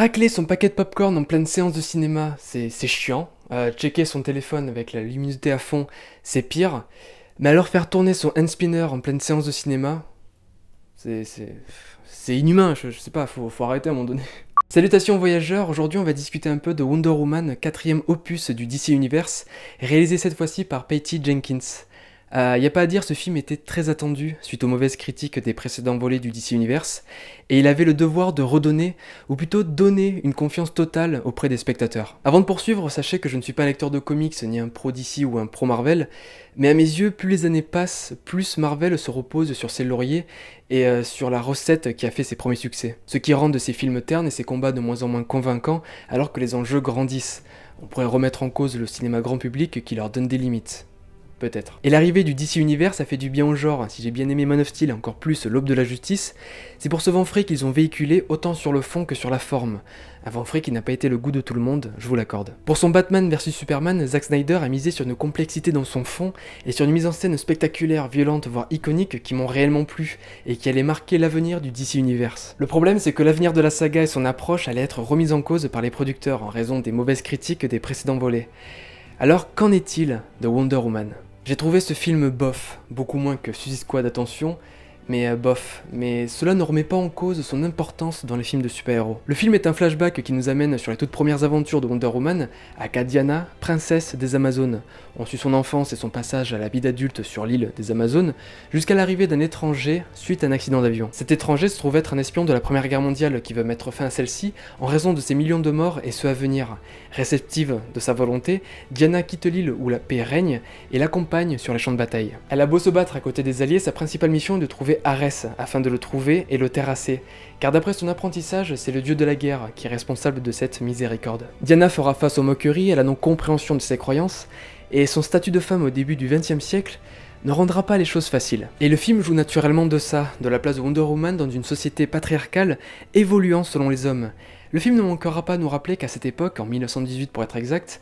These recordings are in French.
Racler son paquet de popcorn en pleine séance de cinéma, c'est chiant. Checker son téléphone avec la luminosité à fond, c'est pire. Mais alors faire tourner son hand spinner en pleine séance de cinéma, c'est inhumain, je sais pas, faut arrêter à un moment donné. Salutations voyageurs, aujourd'hui on va discuter un peu de Wonder Woman, 4ème opus du DC Universe, réalisé cette fois-ci par Patty Jenkins. Y a pas à dire, ce film était très attendu suite aux mauvaises critiques des précédents volets du DC Universe, et il avait le devoir de redonner, ou plutôt donner, une confiance totale auprès des spectateurs. Avant de poursuivre, sachez que je ne suis pas un lecteur de comics, ni un pro DC ou un pro Marvel, mais à mes yeux, plus les années passent, plus Marvel se repose sur ses lauriers et sur la recette qui a fait ses premiers succès. Ce qui rend de ses films ternes et ses combats de moins en moins convaincants, alors que les enjeux grandissent. On pourrait remettre en cause le cinéma grand public qui leur donne des limites. Peut-être. Et l'arrivée du DC Universe a fait du bien au genre. Si j'ai bien aimé Man of Steel et encore plus l'Aube de la Justice, c'est pour ce vent frais qu'ils ont véhiculé autant sur le fond que sur la forme. Un vent frais qui n'a pas été le goût de tout le monde, je vous l'accorde. Pour son Batman vs Superman, Zack Snyder a misé sur une complexité dans son fond et sur une mise en scène spectaculaire, violente, voire iconique qui m'ont réellement plu et qui allait marquer l'avenir du DC Universe. Le problème, c'est que l'avenir de la saga et son approche allaient être remis en cause par les producteurs en raison des mauvaises critiques des précédents volets. Alors, qu'en est-il de Wonder Woman ? J'ai trouvé ce film bof, beaucoup moins que Suicide Squad, attention, mais bof. Mais cela ne remet pas en cause son importance dans les films de super-héros. Le film est un flashback qui nous amène sur les toutes premières aventures de Wonder Woman, aka Diana, princesse des Amazones. On suit son enfance et son passage à la vie d'adulte sur l'île des Amazones, jusqu'à l'arrivée d'un étranger suite à un accident d'avion. Cet étranger se trouve être un espion de la Première Guerre mondiale qui veut mettre fin à celle-ci en raison de ses millions de morts et ceux à venir. Réceptive de sa volonté, Diana quitte l'île où la paix règne et l'accompagne sur les champs de bataille. Elle a beau se battre à côté des alliés, sa principale mission est de trouver Arès afin de le trouver et le terrasser, car d'après son apprentissage, c'est le dieu de la guerre qui est responsable de cette miséricorde. Diana fera face aux moqueries, à la non-compréhension de ses croyances, et son statut de femme au début du XXe siècle ne rendra pas les choses faciles. Et le film joue naturellement de ça, de la place de Wonder Woman dans une société patriarcale évoluant selon les hommes. Le film ne manquera pas à nous rappeler qu'à cette époque, en 1918 pour être exact,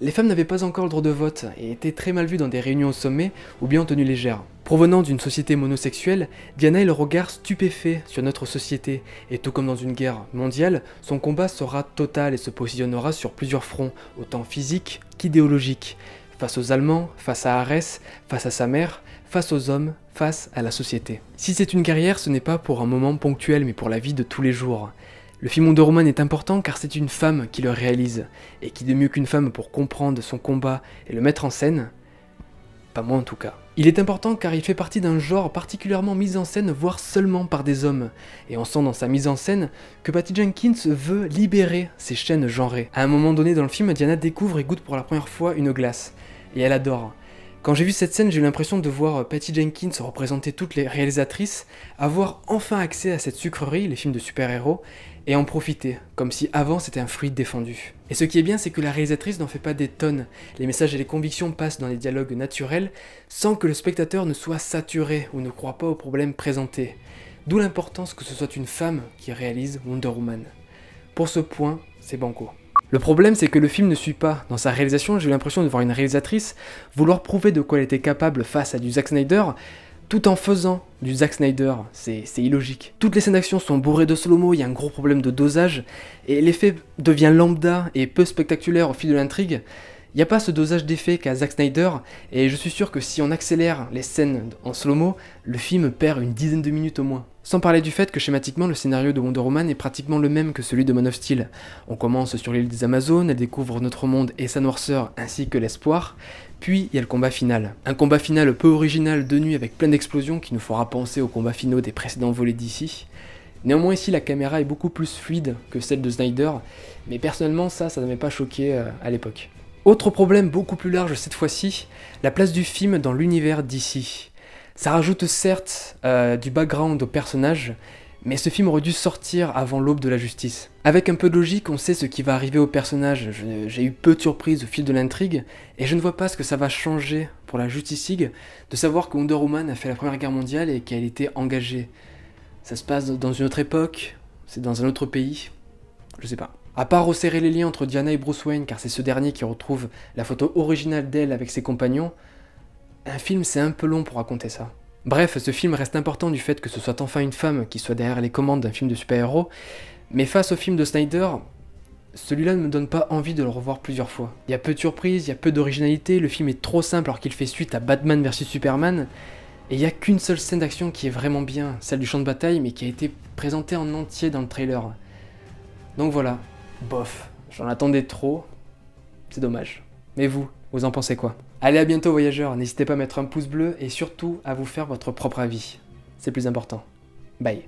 les femmes n'avaient pas encore le droit de vote et étaient très mal vues dans des réunions au sommet ou bien en tenue légère. Provenant d'une société monosexuelle, Diana est le regard stupéfait sur notre société, et tout comme dans une guerre mondiale, son combat sera total et se positionnera sur plusieurs fronts, autant physiques qu'idéologiques. Face aux Allemands, face à Arès, face à sa mère, face aux hommes, face à la société. Si c'est une guerrière, ce n'est pas pour un moment ponctuel, mais pour la vie de tous les jours. Le film Wonder Woman est important car c'est une femme qui le réalise, et qui de mieux qu'une femme pour comprendre son combat et le mettre en scène ? Pas moi en tout cas. Il est important car il fait partie d'un genre particulièrement mis en scène, voire seulement par des hommes, et on sent dans sa mise en scène que Patty Jenkins veut libérer ces chaînes genrées. À un moment donné dans le film, Diana découvre et goûte pour la première fois une glace, et elle adore. Quand j'ai vu cette scène, j'ai eu l'impression de voir Patty Jenkins représenter toutes les réalisatrices, avoir enfin accès à cette sucrerie, les films de super-héros, et en profiter, comme si avant c'était un fruit défendu. Et ce qui est bien, c'est que la réalisatrice n'en fait pas des tonnes, les messages et les convictions passent dans les dialogues naturels, sans que le spectateur ne soit saturé ou ne croit pas aux problèmes présentés. D'où l'importance que ce soit une femme qui réalise Wonder Woman. Pour ce point, c'est banco. Le problème, c'est que le film ne suit pas. Dans sa réalisation, j'ai eu l'impression de voir une réalisatrice vouloir prouver de quoi elle était capable face à du Zack Snyder, tout en faisant du Zack Snyder. C'est illogique. Toutes les scènes d'action sont bourrées de slow-mo, il y a un gros problème de dosage, et l'effet devient lambda et peu spectaculaire au fil de l'intrigue. Il n'y a pas ce dosage d'effet qu'a Zack Snyder, et je suis sûr que si on accélère les scènes en slow-mo, le film perd une dizaine de minutes au moins. Sans parler du fait que schématiquement le scénario de Wonder Woman est pratiquement le même que celui de Man of Steel. On commence sur l'île des Amazones, elle découvre notre monde et sa noirceur ainsi que l'espoir, puis il y a le combat final. Un combat final peu original de nuit avec plein d'explosions qui nous fera penser aux combats finaux des précédents volets d'ici. Néanmoins ici la caméra est beaucoup plus fluide que celle de Snyder, mais personnellement ça ne m'avait pas choqué à l'époque. Autre problème beaucoup plus large cette fois-ci, la place du film dans l'univers d'ici. Ça rajoute certes du background au personnage, mais ce film aurait dû sortir avant l'Aube de la Justice. Avec un peu de logique, on sait ce qui va arriver au personnage, j'ai eu peu de surprises au fil de l'intrigue, et je ne vois pas ce que ça va changer pour la Justice League de savoir que Wonder Woman a fait la Première Guerre mondiale et qu'elle était engagée. Ça se passe dans une autre époque, c'est dans un autre pays, je sais pas. À part resserrer les liens entre Diana et Bruce Wayne, car c'est ce dernier qui retrouve la photo originale d'elle avec ses compagnons, un film c'est un peu long pour raconter ça. Bref, ce film reste important du fait que ce soit enfin une femme qui soit derrière les commandes d'un film de super-héros, mais face au film de Snyder, celui-là ne me donne pas envie de le revoir plusieurs fois. Il y a peu de surprises, il y a peu d'originalité, le film est trop simple alors qu'il fait suite à Batman vs Superman, et il n'y a qu'une seule scène d'action qui est vraiment bien, celle du champ de bataille, mais qui a été présentée en entier dans le trailer. Donc voilà, bof, j'en attendais trop, c'est dommage. Mais vous en pensez quoi? Allez, à bientôt voyageurs, n'hésitez pas à mettre un pouce bleu et surtout à vous faire votre propre avis. C'est le plus important. Bye.